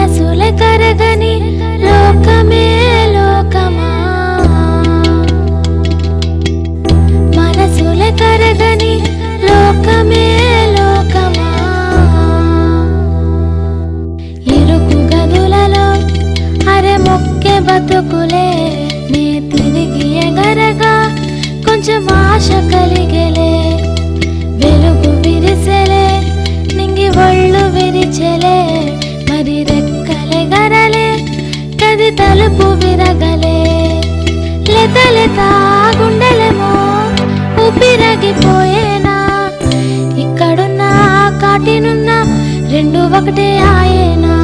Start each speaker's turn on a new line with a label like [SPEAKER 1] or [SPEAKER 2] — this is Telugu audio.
[SPEAKER 1] మనసులే కరగని లోకమే లోకమా, మనసులే కరగని లోకమే లోకమా. ఇరుకు గదులలో అరే మొక్కే బతుకులే, నే తిరిగి ఎగరగా కొంచెం ఆశ కలిగేలే. వెలుగు విరిసెలే నింగి ఒళ్ళు విరిచెలే, మరి రెక్కలే గరలే కది తలుపు విరగలే. లేత లేత గుండెలేమో ఊపిరాగిపోయేనా, ఇక్కడున్నా కాటినున్నా రెండు ఒకటే ఆయనా.